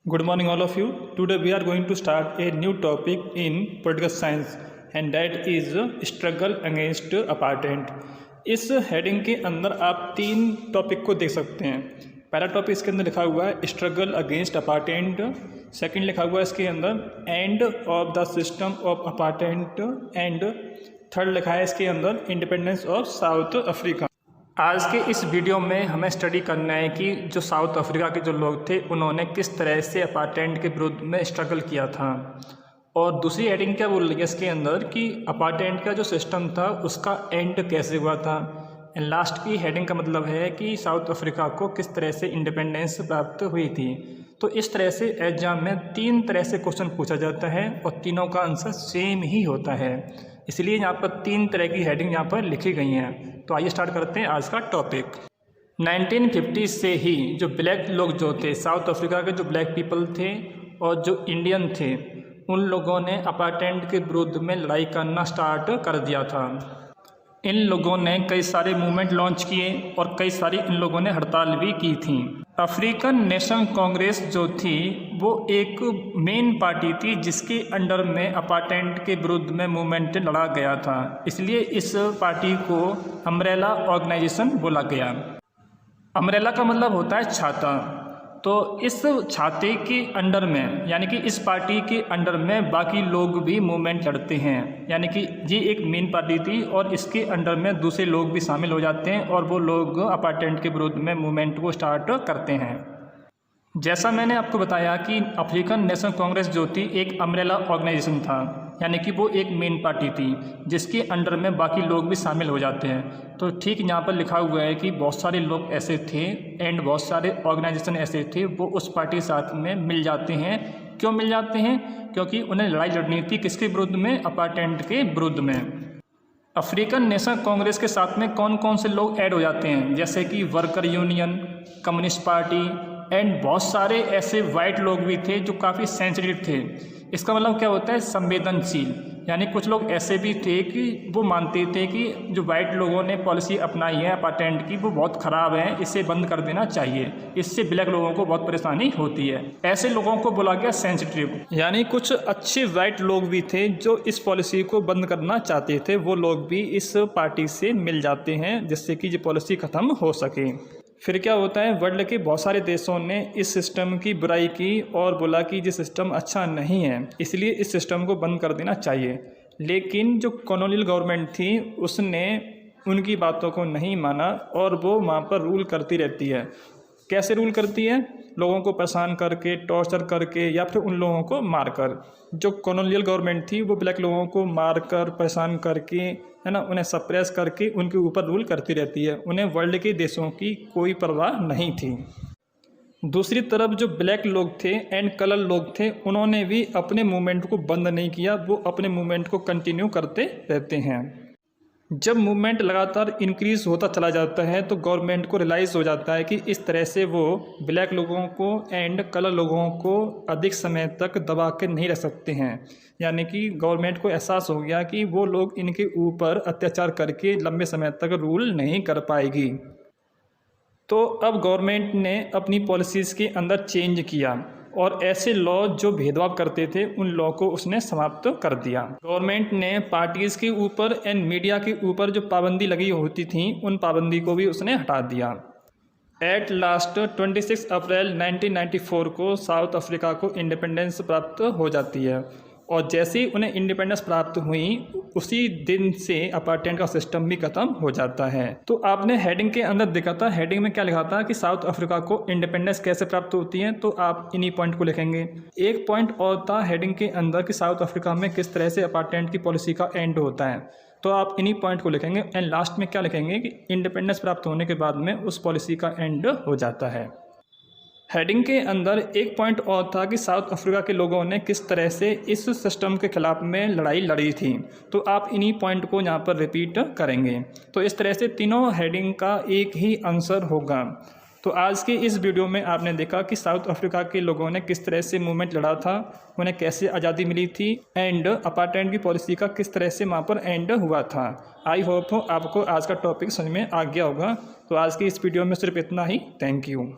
Good morning, all of you. Today we are going to start a new topic in political science, and that is struggle against apartheid. इस heading के अंदर आप तीन topic को देख सकते हैं। पहला टॉपिक इसके अंदर लिखा हुआ है स्ट्रगल अगेंस्ट अपार्टेंट। सेकंड लिखा हुआ है इसके अंदर end of the system of apartment and third लिखा है इसके अंदर इंडिपेंडेंस ऑफ साउथ अफ्रीका। आज के इस वीडियो में हमें स्टडी करना है कि जो साउथ अफ्रीका के जो लोग थे उन्होंने किस तरह से अपार्टेंट के विरुद्ध में स्ट्रगल किया था। और दूसरी हेडिंग क्या बोल रही है इसके अंदर कि अपार्टेंट का जो सिस्टम था उसका एंड कैसे हुआ था। एंड लास्ट की हेडिंग का मतलब है कि साउथ अफ्रीका को किस तरह से इंडिपेंडेंस प्राप्त हुई थी। तो इस तरह से एग्जाम में तीन तरह से क्वेश्चन पूछा जाता है और तीनों का आंसर सेम ही होता है, इसलिए यहाँ पर तीन तरह की हेडिंग यहाँ पर लिखी गई हैं। तो आइए स्टार्ट करते हैं आज का टॉपिक। 1950 से ही जो ब्लैक लोग जो थे, साउथ अफ्रीका के जो ब्लैक पीपल थे और जो इंडियन थे, उन लोगों ने अपार्टेंट के विरुद्ध में लड़ाई करना स्टार्ट कर दिया था। इन लोगों ने कई सारे मूवमेंट लॉन्च किए और कई सारी इन लोगों ने हड़ताल भी की थी। अफ्रीकन नेशनल कांग्रेस जो थी वो एक मेन पार्टी थी जिसके अंडर में अपार्टेंट के विरुद्ध में मूवमेंट लड़ा गया था, इसलिए इस पार्टी को अम्ब्रेला ऑर्गेनाइजेशन बोला गया। अम्ब्रेला का मतलब होता है छाता। तो इस छाते के अंडर में यानी कि इस पार्टी के अंडर में बाकी लोग भी मूवमेंट लड़ते हैं, यानी कि ये एक मेन पार्टी थी और इसके अंडर में दूसरे लोग भी शामिल हो जाते हैं और वो लोग अपार्टेंट के विरुद्ध में मूवमेंट को स्टार्ट करते हैं। जैसा मैंने आपको बताया कि अफ्रीकन नेशनल कांग्रेस जो थी एक अम्ब्रेला ऑर्गेनाइजेशन था, यानी कि वो एक मेन पार्टी थी जिसके अंडर में बाकी लोग भी शामिल हो जाते हैं। तो ठीक यहाँ पर लिखा हुआ है कि बहुत सारे लोग ऐसे थे एंड बहुत सारे ऑर्गेनाइजेशन ऐसे थे वो उस पार्टी के साथ में मिल जाते हैं। क्यों मिल जाते हैं? क्योंकि उन्हें लड़ाई लड़नी थी किसके विरुद्ध में? अपार्टेंट के विरुद्ध में। अफ्रीकन नेशनल कांग्रेस के साथ में कौन कौन से लोग ऐड हो जाते हैं, जैसे कि worker union, communist party and बहुत सारे ऐसे वाइट लोग भी थे जो काफ़ी सेंसिटिव थे। इसका मतलब क्या होता है? संवेदनशील। यानी कुछ लोग ऐसे भी थे कि वो मानते थे कि जो वाइट लोगों ने पॉलिसी अपनाई है अपार्टेंट की वो बहुत ख़राब है, इसे बंद कर देना चाहिए, इससे ब्लैक लोगों को बहुत परेशानी होती है। ऐसे लोगों को बोला गया सेंसिटिव। यानी कुछ अच्छे वाइट लोग भी थे जो इस पॉलिसी को बंद करना चाहते थे, वो लोग भी इस पार्टी से मिल जाते हैं जिससे कि ये पॉलिसी ख़त्म हो सके। फिर क्या होता है, वर्ल्ड के बहुत सारे देशों ने इस सिस्टम की बुराई की और बोला कि ये सिस्टम अच्छा नहीं है, इसलिए इस सिस्टम को बंद कर देना चाहिए। लेकिन जो कॉलोनियल गवर्नमेंट थी उसने उनकी बातों को नहीं माना और वो वहाँ पर रूल करती रहती है। कैसे रूल करती है? लोगों को परेशान करके, टॉर्चर करके या फिर उन लोगों को मारकर। जो कॉलोनियल गवर्नमेंट थी वो ब्लैक लोगों को मारकर, परेशान करके, है ना, उन्हें सप्रेस करके उनके ऊपर रूल करती रहती है। उन्हें वर्ल्ड के देशों की कोई परवाह नहीं थी। दूसरी तरफ जो ब्लैक लोग थे एंड कलर लोग थे उन्होंने भी अपने मूवमेंट को बंद नहीं किया, वो अपने मूवमेंट को कंटिन्यू करते रहते हैं। जब मूवमेंट लगातार इंक्रीज होता चला जाता है तो गवर्नमेंट को रियलाइज़ हो जाता है कि इस तरह से वो ब्लैक लोगों को एंड कलर लोगों को अधिक समय तक दबा के नहीं रख सकते हैं। यानी कि गवर्नमेंट को एहसास हो गया कि वो लोग इनके ऊपर अत्याचार करके लंबे समय तक रूल नहीं कर पाएगी। तो अब गवर्नमेंट ने अपनी पॉलिसीज़ के अंदर चेंज किया और ऐसे लॉ जो भेदभाव करते थे उन लॉ को उसने समाप्त कर दिया। गवर्नमेंट ने पार्टीज़ के ऊपर एंड मीडिया के ऊपर जो पाबंदी लगी होती थी उन पाबंदी को भी उसने हटा दिया। एट लास्ट 26 अप्रैल 1994 को साउथ अफ्रीका को इंडिपेंडेंस प्राप्त हो जाती है और जैसे ही उन्हें इंडिपेंडेंस प्राप्त हुई उसी दिन से अपार्टेंट का सिस्टम भी खत्म हो जाता है। तो आपने हेडिंग के अंदर देखा था, हेडिंग में क्या लिखा था कि साउथ अफ्रीका को इंडिपेंडेंस कैसे प्राप्त होती है, तो आप इन्हीं पॉइंट को लिखेंगे। एक पॉइंट और था हेडिंग के अंदर कि साउथ अफ्रीका में किस तरह से अपार्टेंट की पॉलिसी का एंड होता है, तो आप इन्हीं पॉइंट को लिखेंगे। एंड लास्ट में क्या लिखेंगे कि इंडिपेंडेंस प्राप्त होने के बाद में उस पॉलिसी का एंड हो जाता है। हेडिंग के अंदर एक पॉइंट और था कि साउथ अफ्रीका के लोगों ने किस तरह से इस सिस्टम के खिलाफ में लड़ाई लड़ी थी, तो आप इन्हीं पॉइंट को यहाँ पर रिपीट करेंगे। तो इस तरह से तीनों हेडिंग का एक ही आंसर होगा। तो आज के इस वीडियो में आपने देखा कि साउथ अफ्रीका के लोगों ने किस तरह से मूवमेंट लड़ा था, उन्हें कैसे आज़ादी मिली थी एंड अपार्टेंट की पॉलिसी का किस तरह से वहाँ पर एंड हुआ था। आई होप आपको आज का टॉपिक समझ में आ गया होगा। तो आज की इस वीडियो में सिर्फ इतना ही। Thank you.